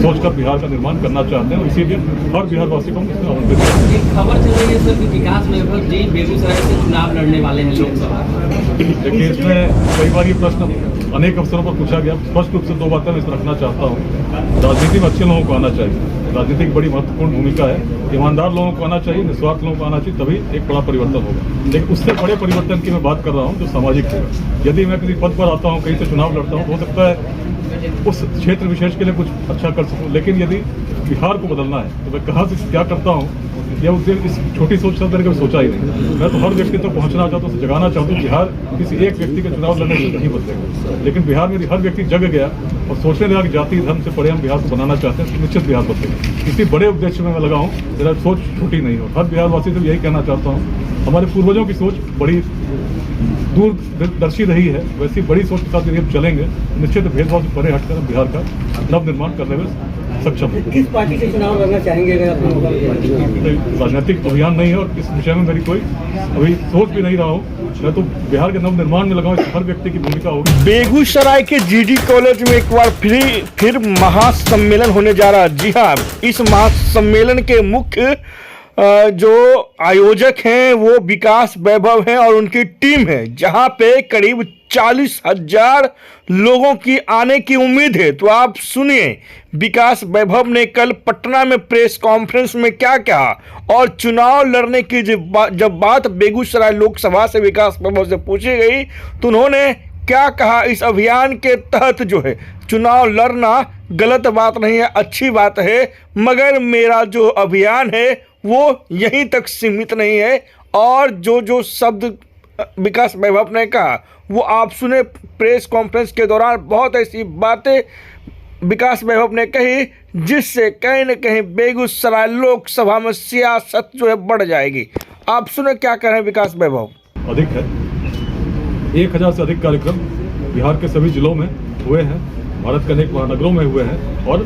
सोचकर बिहार का निर्माण करना चाहते हैं और इसीलिए हर बिहार वासी को हम इसमें आमंत्रित करते हैं। एक खबर चल रही है सर कि विकास वैभव जी बेगूसराय से चुनाव लड़ने वाले हैं लोकसभा। देखिए, इसमें कई बार ये प्रश्न अनेक अवसरों पर पूछा गया। स्पष्ट रूप से दो बातें मैं इसमें रखना चाहता हूँ। राजनीति में अच्छे लोगों को आना चाहिए, राजनीति की बड़ी महत्वपूर्ण भूमिका है। ईमानदार लोगों को आना चाहिए, निस्वार्थ लोगों को आना चाहिए, तभी एक बड़ा परिवर्तन होगा। लेकिन उससे बड़े परिवर्तन की मैं बात कर रहा हूँ जो सामाजिक होगा। यदि मैं किसी पद पर आता हूँ, कहीं से चुनाव लड़ता हूँ, तो हो सकता है उस क्षेत्र विशेष के लिए कुछ अच्छा कर सकूँ, लेकिन यदि बिहार को बदलना है तो मैं कहाँ से क्या करता हूँ, यह उद्देश्य इस छोटी सोच से मैंने कभी सोचा ही नहीं। मैं तो हर व्यक्ति तक पहुँचना चाहता हूँ, जगाना चाहता हूँ। बिहार किसी एक व्यक्ति के चुनाव लड़ने से नहीं बदलेगा, लेकिन बिहार में हर व्यक्ति जग गया और सोचने लगा कि जाति धर्म से परे हम बिहार को बनाना चाहते हैं, तो निश्चित बिहार बदलेगा। इसी बड़े उद्देश्य में मैं लगा हूँ, मेरा सोच छोटी नहीं हो। हर बिहार वासी से यही कहना चाहता हूँ, हमारे पूर्वजों की सोच बड़ी दूरदर्शी रही है, वैसी बड़ी सोच के साथ यदि हम चलेंगे, निश्चित भेदभाव से परे हटकर हम बिहार का नव निर्माण करने में सक्षम है। किस पार्टी से चुनाव लड़ना चाहेंगे अगर अपना राजनीतिक अभियान नहीं है और इस विषय में मेरी कोई अभी सोच भी नहीं रहा हूँ। मैं तो बिहार के नव निर्माण में लगा हूँ, हर व्यक्ति की भूमिका होगी। बेगूसराय के जीडी कॉलेज में एक बार फिर महासम्मेलन होने जा रहा है। जी हाँ, इस महासम्मेलन के मुख्य जो आयोजक हैं वो विकास वैभव हैं और उनकी टीम है, जहां पे करीब 40,000 लोगों की आने की उम्मीद है। तो आप सुनिए विकास वैभव ने कल पटना में प्रेस कॉन्फ्रेंस में क्या कहा और चुनाव लड़ने की जब बात बेगूसराय लोकसभा से विकास वैभव से पूछी गई तो उन्होंने क्या कहा। इस अभियान के तहत जो है चुनाव लड़ना गलत बात नहीं है, अच्छी बात है, मगर मेरा जो अभियान है वो यहीं तक सीमित नहीं है। और जो शब्द विकास वैभव ने कहा वो आप सुने प्रेस कॉन्फ्रेंस के दौरान। बहुत ऐसी बातें विकास वैभव ने कही जिससे कहीं न कहीं बेगूसराय लोकसभा में सियासत जो है बढ़ जाएगी। आप सुने क्या कह रहे हैं विकास वैभव। अधिक है, 1000 से अधिक कार्यक्रम बिहार के सभी जिलों में हुए हैं, भारत के अनेक महानगरों में हुए हैं और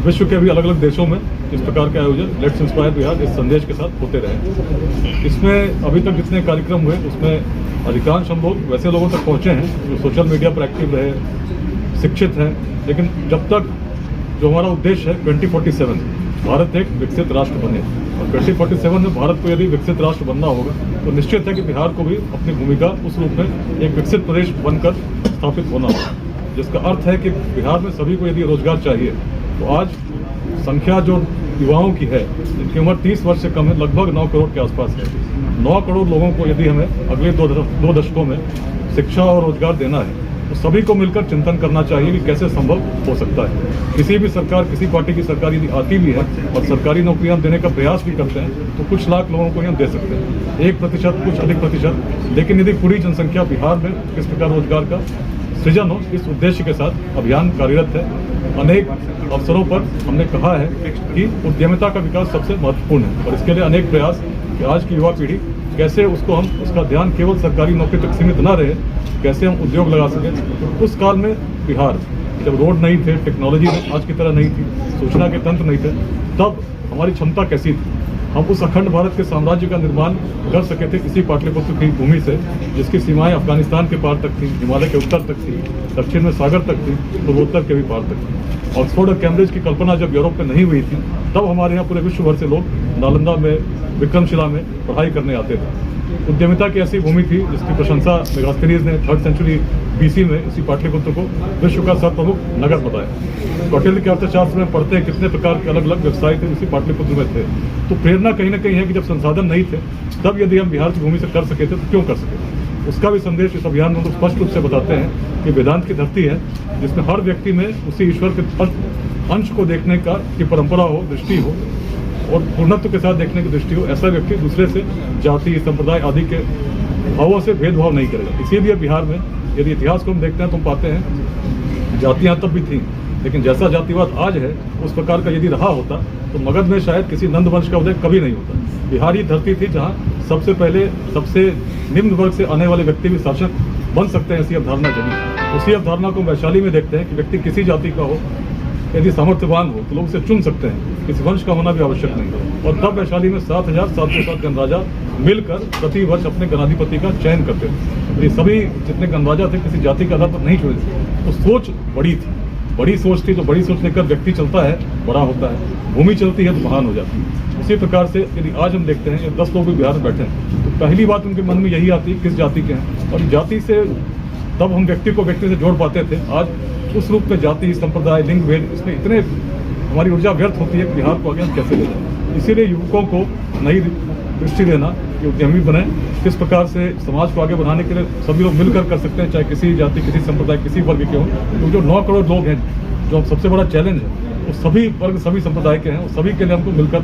विश्व के भी अलग अलग देशों में इस प्रकार के आयोजन लेट्स इंस्पायर बिहार इस संदेश के साथ होते रहे। इसमें अभी तक जितने कार्यक्रम हुए उसमें अधिकांश हम लोग वैसे लोगों तक पहुँचे हैं जो सोशल मीडिया पर एक्टिव रहे, शिक्षित हैं। लेकिन जब तक जो हमारा उद्देश्य है 2047 भारत एक विकसित राष्ट्र बने और 2047 में भारत को यदि विकसित राष्ट्र बनना होगा तो निश्चित है कि बिहार को भी अपनी भूमिका उस रूप में एक विकसित प्रदेश बनकर स्थापित होना होगा, जिसका अर्थ है कि बिहार में सभी को यदि रोजगार चाहिए तो आज संख्या जो युवाओं की है जिनकी उम्र 30 वर्ष से कम है लगभग 9 करोड़ के आसपास है। 9 करोड़ लोगों को यदि हमें अगले दो दशकों में शिक्षा और रोजगार देना है तो सभी को मिलकर चिंतन करना चाहिए कि कैसे संभव हो सकता है। किसी भी सरकार, किसी पार्टी की सरकार यदि आती भी है और सरकारी नौकरियां देने का प्रयास भी करते हैं तो कुछ लाख लोगों को हम दे सकते हैं, 1%, कुछ अधिक प्रतिशत। लेकिन यदि पूरी जनसंख्या बिहार में किस प्रकार रोजगार का सृजन हो, इस उद्देश्य के साथ अभियान कार्यरत है। अनेक अवसरों पर हमने कहा है कि उद्यमिता का विकास सबसे महत्वपूर्ण है और इसके लिए अनेक प्रयास कि आज की युवा पीढ़ी कैसे उसका ध्यान केवल सरकारी नौकरी तक सीमित न रहे, कैसे हम उद्योग लगा सकें। उस काल में बिहार जब रोड नहीं थे, टेक्नोलॉजी आज की तरह नहीं थी, सूचना के तंत्र नहीं थे, तब हमारी क्षमता कैसी थी। हम उस अखंड भारत के साम्राज्य का निर्माण कर सके थे इसी पाटलिपुत्र की भूमि से, जिसकी सीमाएं अफगानिस्तान के पार तक थी, हिमालय के उत्तर तक थी, दक्षिण में सागर तक थी, पूर्वोत्तर के भी पार तक थी। ऑक्सफोर्ड और कैम्ब्रिज की कल्पना जब यूरोप में नहीं हुई थी तब हमारे यहाँ पूरे विश्व भर से लोग नालंदा में, विक्रमशिला में पढ़ाई करने आते थे। उद्यमिता की ऐसी भूमि थी जिसकी प्रशंसा मेगास्थनीज ने 3rd सेंचुरी BC में इसी पाटलिपुत्र को विश्व का सर्वप्रमुख नगर बताया। कौटिल्य के अर्थशास्त्र में पढ़ते हैं कितने प्रकार के अलग अलग व्यवसाय थे इसी पाटलिपुत्र में थे। तो प्रेरणा कहीं ना कहीं है कि जब संसाधन नहीं थे तब यदि हम बिहार की भूमि से कर सके थे तो क्यों कर सके। उसका भी संदेश इस अभियान में हम स्पष्ट रूप से बताते हैं कि वेदांत की धरती है जिसमें हर व्यक्ति में उसी ईश्वर के अंश को देखने की परंपरा हो, दृष्टि हो और पूर्णत्व के साथ देखने की दृष्टि हो। ऐसा व्यक्ति दूसरे से जाति, संप्रदाय आदि के भावों से भेदभाव नहीं करेगा। इसीलिए बिहार में यदि इतिहास को हम देखते हैं तो हम पाते हैं जातियाँ तब भी थीं, लेकिन जैसा जातिवाद आज है उस प्रकार का यदि रहा होता तो मगध में शायद किसी नंद वंश का उदय कभी नहीं होता। बिहार ही धरती थी जहाँ सबसे पहले सबसे निम्न वर्ग से आने वाले व्यक्ति भी शासक बन सकते हैं, ऐसी अवधारणा जमी। उसी अवधारणा को वैशाली में देखते हैं कि व्यक्ति किसी जाति का हो, यदि सामर्थ्यवान हो तो लोग उसे चुन सकते हैं, किसी वंश का होना भी आवश्यक नहीं। और तब वैशाली में 7,707 गणराजा मिलकर प्रति वर्ष अपने गणाधिपति का चयन करते थे। ये सभी जितने गणराजा थे किसी जाति के आधार पर नहीं चुने थे। तो सोच बड़ी थी बड़ी सोच थी, तो बड़ी सोच लेकर व्यक्ति चलता है, बड़ा होता है, भूमि चलती है तो महान हो जाती है। इसी प्रकार से यदि आज हम देखते हैं 10 लोग भी बिहार में बैठे हैं, तो पहली बात उनके मन में यही आती है किस जाति के हैं, और जाति से तब हम व्यक्ति को व्यक्ति से जोड़ पाते थे। आज उस रूप में जाति, संप्रदाय, लिंग भेद, इसमें इतने हमारी ऊर्जा व्यर्थ होती है कि बिहार को आगे हम कैसे ले जाएं। इसीलिए युवकों को नई दृष्टि देना कि उद्यमी बने, किस प्रकार से समाज को आगे बढ़ाने के लिए सभी लोग मिलकर कर सकते हैं, चाहे किसी जाति, किसी संप्रदाय, किसी वर्ग के हों। तो जो 9 करोड़ लोग हैं, जो सबसे बड़ा चैलेंज है, वो सभी वर्ग, सभी संप्रदाय के हैं, वो सभी के लिए हमको मिलकर